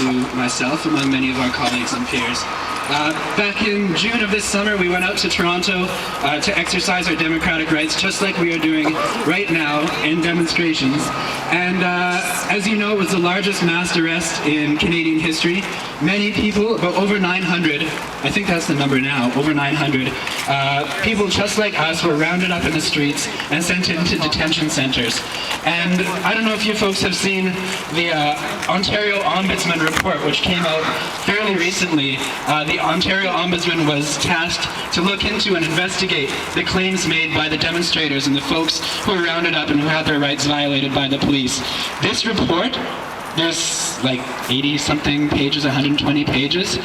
to myself among many of our colleagues and peers. Back in June of this summer, we went out to Toronto to exercise our democratic rights, just like we are doing right now in demonstrations. And as you know, it was the largest mass arrest in Canadian history. Many people, about over 900, I think that's the number now, over 900, people just like us were rounded up in the streets and sent into detention centers. And I don't know if you folks have seen the Ontario Ombudsman report, which came out fairly recently. The Ontario Ombudsman was tasked to look into and investigate the claims made by the demonstrators and the folks who were rounded up and who had their rights violated by the police. This report, there's like 80-something pages, 120 pages.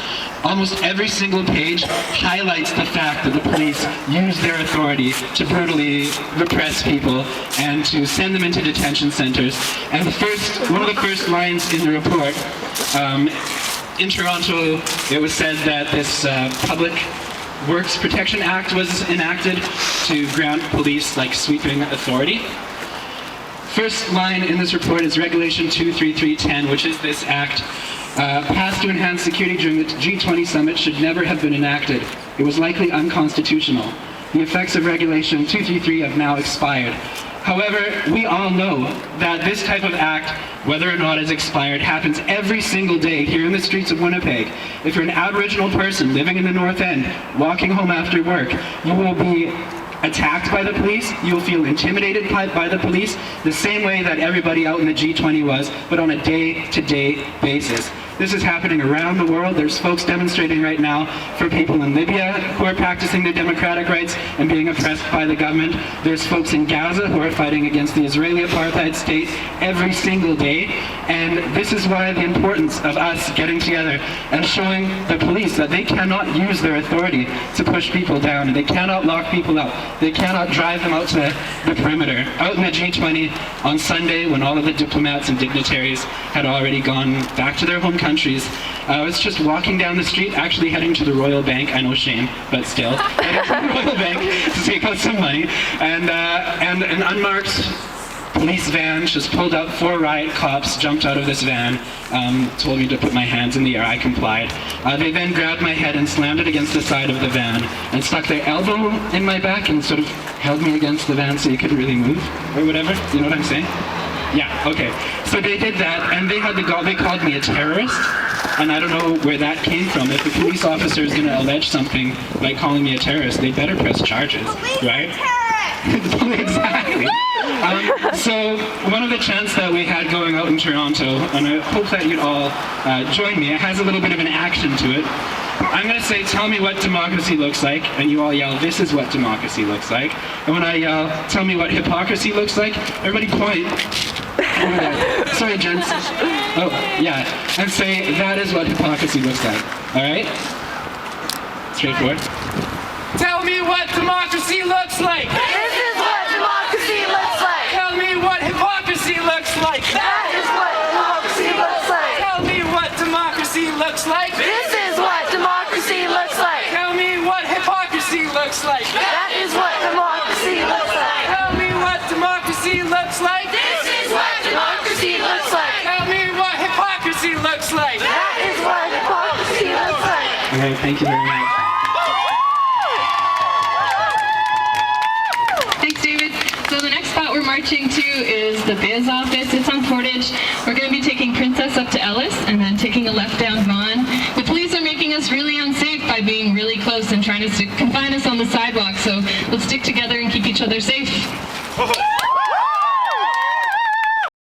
Almost every single page highlights the fact that the police use their authority to brutally repress people and to send them into detention centers. And one of the first lines in the report, in Toronto, it was said that this Public Works Protection Act was enacted to grant police like sweeping authority. First line in this report is Regulation 23310, which is this act passed to enhance security during the G20 summit should never have been enacted. It was likely unconstitutional. The effects of Regulation 233 have now expired. However, we all know that this type of act, whether or not it's expired, happens every single day here in the streets of Winnipeg. If you're an Aboriginal person living in the North End, walking home after work, you will be attacked by the police, you'll feel intimidated by the police, the same way that everybody out in the G20 was, but on a day-to-day basis. This is happening around the world. There's folks demonstrating right now for people in Libya who are practicing their democratic rights and being oppressed by the government. There's folks in Gaza who are fighting against the Israeli apartheid state every single day. And this is why the importance of us getting together and showing the police that they cannot use their authority to push people down. They cannot lock people up. They cannot drive them out to the perimeter. Out in the G20 on Sunday, when all of the diplomats and dignitaries had already gone back to their home countries, I was just walking down the street, actually heading to the Royal Bank. I know, shame, but still, heading to the Royal Bank to take out some money, and an unmarked police van just pulled up. 4 riot cops jumped out of this van, told me to put my hands in the air. I complied. They then grabbed my head and slammed it against the side of the van and stuck their elbow in my back and sort of held me against the van so you couldn't really move or whatever. You know what I'm saying? Yeah, okay. So they did that, and they called me a terrorist, and I don't know where that came from. If a police officer is going to allege something by calling me a terrorist, they better press charges, right? Exactly. So one of the chants that we had going out in Toronto, and I hope that you'd all join me, it has a little bit of an action to it. I'm going to say, tell me what democracy looks like, and you all yell, this is what democracy looks like. And when I yell, tell me what hypocrisy looks like, everybody point over there. Sorry, gents. Oh, yeah. And say, that is what hypocrisy looks like. All right? Straightforward. Tell me what democracy looks like. This is what democracy looks like. Tell me what hypocrisy looks like. That is what democracy looks like. Tell me what democracy looks like. This is what democracy looks like. Tell me what hypocrisy looks like. That is what democracy looks like. Tell me what democracy looks like. This is what democracy looks like. Tell me what hypocrisy looks like. That is what hypocrisy looks like. All right, thank you very much. Thanks, David. So the next spot we're marching to is the Biz office. It's on Portage. We're going to be taking Princess up to Ellis and then taking a left down Vaughan. The police are making us really unsafe by being really close and trying to confine us on the sidewalk. So let's stick together and keep each other safe.